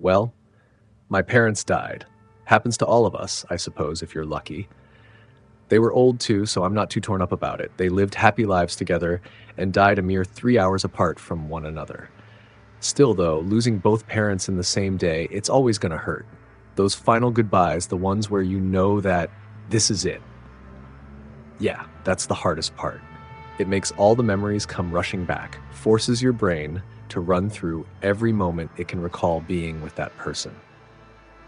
Well, my parents died. Happens to all of us, I suppose, if you're lucky. They were old too, so I'm not too torn up about it. They lived happy lives together and died a mere 3 hours apart from one another. Still, though, losing both parents in the same day, it's always gonna hurt. Those final goodbyes, the ones where you know that this is it. Yeah, that's the hardest part. It makes all the memories come rushing back, forces your brain to run through every moment it can recall being with that person.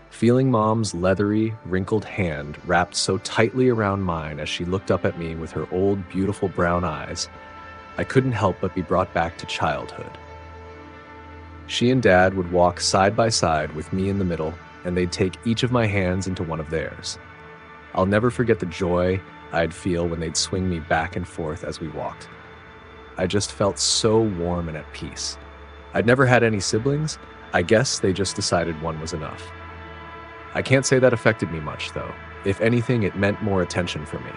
Feeling Mom's leathery, wrinkled hand wrapped so tightly around mine as she looked up at me with her old, beautiful brown eyes, I couldn't help but be brought back to childhood. She and Dad would walk side by side with me in the middle, and they'd take each of my hands into one of theirs. I'll never forget the joy I'd feel when they'd swing me back and forth as we walked. I just felt so warm and at peace. I'd never had any siblings. I guess they just decided one was enough. I can't say that affected me much, though. If anything, it meant more attention for me.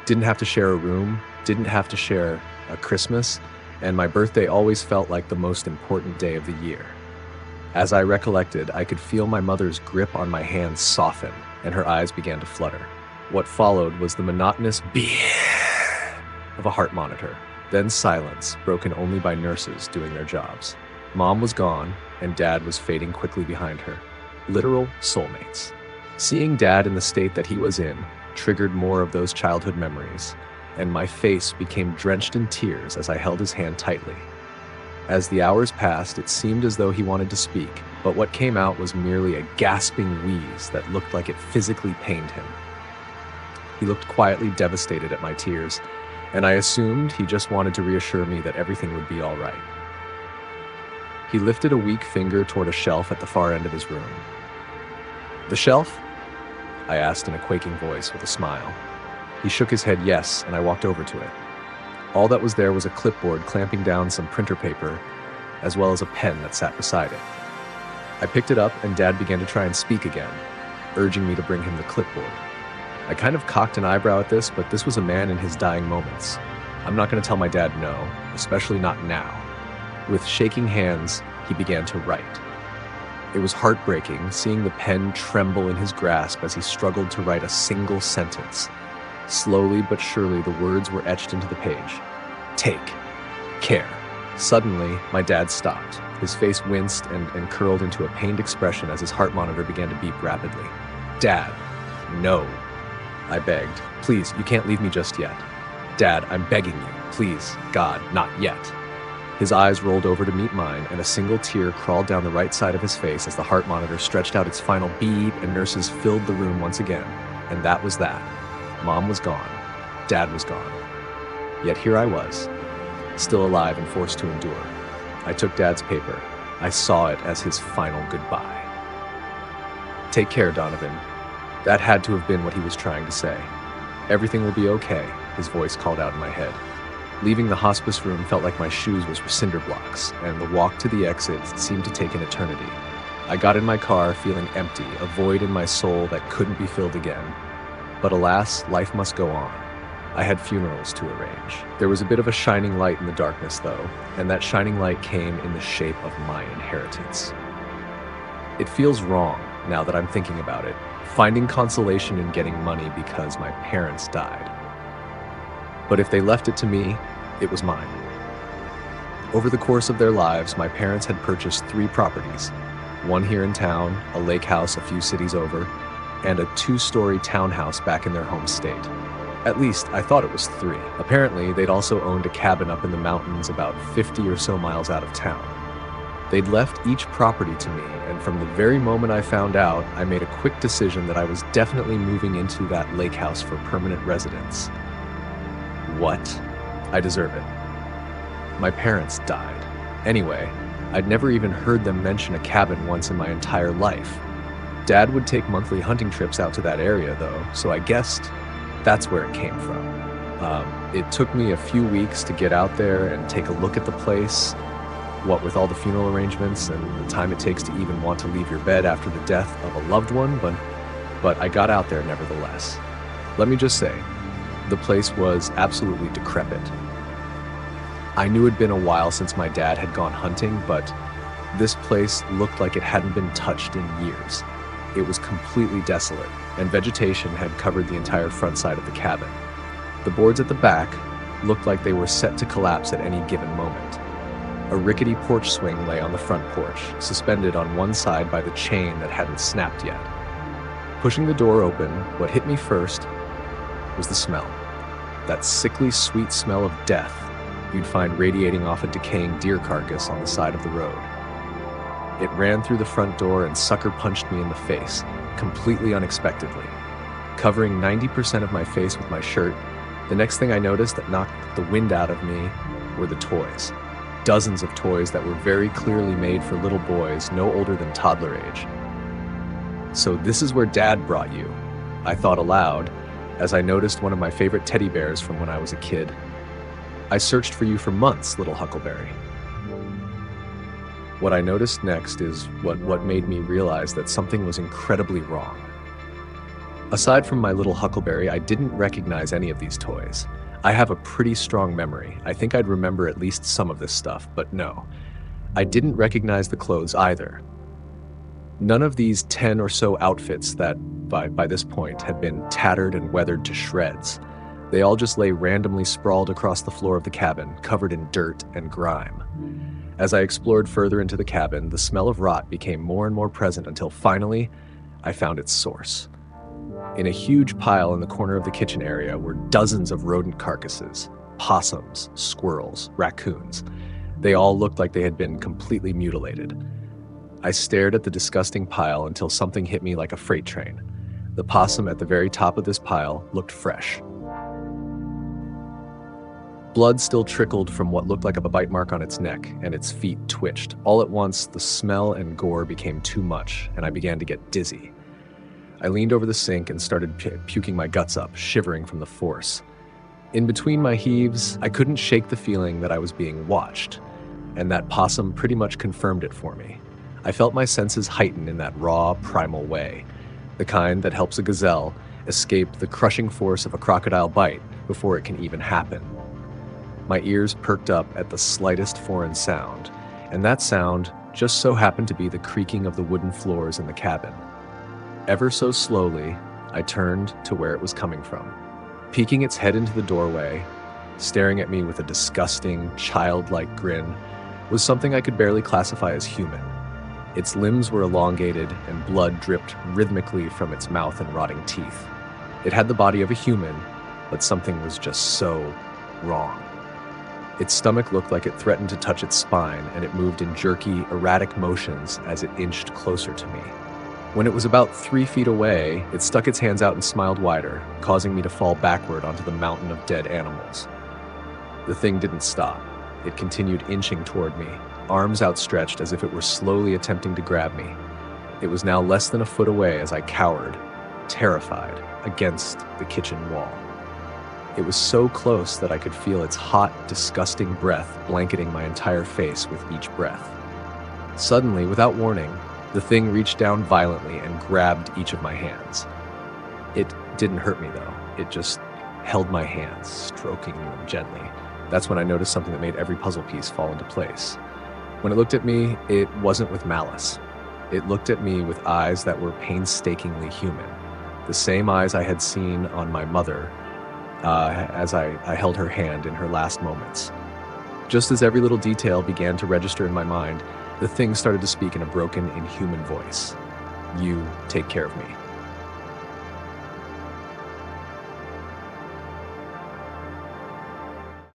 Didn't have to share a room, didn't have to share a Christmas, and my birthday always felt like the most important day of the year. As I recollected, I could feel my mother's grip on my hand soften, and her eyes began to flutter. What followed was the monotonous beep of a heart monitor, then silence, broken only by nurses doing their jobs. Mom was gone, and Dad was fading quickly behind her. Literal soulmates. Seeing Dad in the state that he was in triggered more of those childhood memories, and my face became drenched in tears as I held his hand tightly. As the hours passed, it seemed as though he wanted to speak, but what came out was merely a gasping wheeze that looked like it physically pained him. He looked quietly devastated at my tears, and I assumed he just wanted to reassure me that everything would be all right. He lifted a weak finger toward a shelf at the far end of his room. "The shelf?" I asked in a quaking voice with a smile. He shook his head yes, and I walked over to it. All that was there was a clipboard clamping down some printer paper, as well as a pen that sat beside it. I picked it up, and Dad began to try and speak again, urging me to bring him the clipboard. I kind of cocked an eyebrow at this, but this was a man in his dying moments. I'm not going to tell my dad no, especially not now. With shaking hands, he began to write. It was heartbreaking seeing the pen tremble in his grasp as he struggled to write a single sentence. Slowly but surely, the words were etched into the page. Take care. Suddenly, my dad stopped. His face winced and curled into a pained expression as his heart monitor began to beep rapidly. "Dad, no," I begged. "Please, you can't leave me just yet. Dad, I'm begging you. Please, God, not yet." His eyes rolled over to meet mine, and a single tear crawled down the right side of his face as the heart monitor stretched out its final beep and nurses filled the room once again. And that was that. Mom was gone. Dad was gone. Yet here I was, still alive and forced to endure. I took Dad's paper. I saw it as his final goodbye. "Take care, Donovan." That had to have been what he was trying to say. "Everything will be okay," his voice called out in my head. Leaving the hospice room felt like my shoes were cinder blocks, and the walk to the exit seemed to take an eternity. I got in my car feeling empty, a void in my soul that couldn't be filled again. But alas, life must go on. I had funerals to arrange. There was a bit of a shining light in the darkness, though, and that shining light came in the shape of my inheritance. It feels wrong, now that I'm thinking about it, finding consolation in getting money because my parents died. But if they left it to me, it was mine. Over the course of their lives, my parents had purchased 3 properties, one here in town, a lake house a few cities over, and a 2-story townhouse back in their home state. At least, I thought it was 3. Apparently, they'd also owned a cabin up in the mountains about 50 or so miles out of town. They'd left each property to me, and from the very moment I found out, I made a quick decision that I was definitely moving into that lake house for permanent residence. What? I deserve it. My parents died. Anyway, I'd never even heard them mention a cabin once in my entire life. Dad would take monthly hunting trips out to that area, though, so I guessed that's where it came from. It took me a few weeks to get out there and take a look at the place, what with all the funeral arrangements and the time it takes to even want to leave your bed after the death of a loved one, but I got out there nevertheless. Let me just say, the place was absolutely decrepit. I knew it'd been a while since my dad had gone hunting, but This place looked like it hadn't been touched in years. It was completely desolate, and vegetation had covered the entire front side of the cabin. The boards at the back looked like they were set to collapse at any given moment. A rickety porch swing lay on the front porch, suspended on one side by the chain that hadn't snapped yet. Pushing the door open, what hit me first was the smell. That sickly sweet smell of death you'd find radiating off a decaying deer carcass on the side of the road. It ran through the front door and sucker punched me in the face, completely unexpectedly. Covering 90% of my face with my shirt, the next thing I noticed that knocked the wind out of me were the toys. Dozens of toys that were very clearly made for little boys no older than toddler age. So this is where Dad brought you, I thought aloud, as I noticed one of my favorite teddy bears from when I was a kid. I searched for you for months, little Huckleberry. What I noticed next is what made me realize that something was incredibly wrong. Aside from my little Huckleberry, I didn't recognize any of these toys. I have a pretty strong memory. I think I'd remember at least some of this stuff, but no. I didn't recognize the clothes either. None of these 10 or so outfits that, by this point, had been tattered and weathered to shreds. They all just lay randomly sprawled across the floor of the cabin, covered in dirt and grime. As I explored further into the cabin, the smell of rot became more and more present until finally, I found its source. In a huge pile in the corner of the kitchen area were dozens of rodent carcasses, possums, squirrels, raccoons. They all looked like they had been completely mutilated. I stared at the disgusting pile until something hit me like a freight train. The possum at the very top of this pile looked fresh. Blood still trickled from what looked like a bite mark on its neck, and its feet twitched. All at once, the smell and gore became too much, and I began to get dizzy. I leaned over the sink and started puking my guts up, shivering from the force. In between my heaves, I couldn't shake the feeling that I was being watched, and that possum pretty much confirmed it for me. I felt my senses heighten in that raw, primal way, the kind that helps a gazelle escape the crushing force of a crocodile bite before it can even happen. My ears perked up at the slightest foreign sound, and that sound just so happened to be the creaking of the wooden floors in the cabin. Ever so slowly, I turned to where it was coming from. Peeking its head into the doorway, staring at me with a disgusting, childlike grin, was something I could barely classify as human. Its limbs were elongated, and blood dripped rhythmically from its mouth and rotting teeth. It had the body of a human, but something was just so wrong. Its stomach looked like it threatened to touch its spine, and it moved in jerky, erratic motions as it inched closer to me. When it was about 3 feet away, it stuck its hands out and smiled wider, causing me to fall backward onto the mountain of dead animals. The thing didn't stop. It continued inching toward me, arms outstretched as if it were slowly attempting to grab me. It was now less than a foot away as I cowered, terrified, against the kitchen wall. It was so close that I could feel its hot, disgusting breath blanketing my entire face with each breath. Suddenly, without warning, the thing reached down violently and grabbed each of my hands. It didn't hurt me, though. It just held my hands, stroking them gently. That's when I noticed something that made every puzzle piece fall into place. When it looked at me, it wasn't with malice. It looked at me with eyes that were painstakingly human. The same eyes I had seen on my mother as I held her hand in her last moments. Just as every little detail began to register in my mind, the thing started to speak in a broken, inhuman voice. "You take care of me."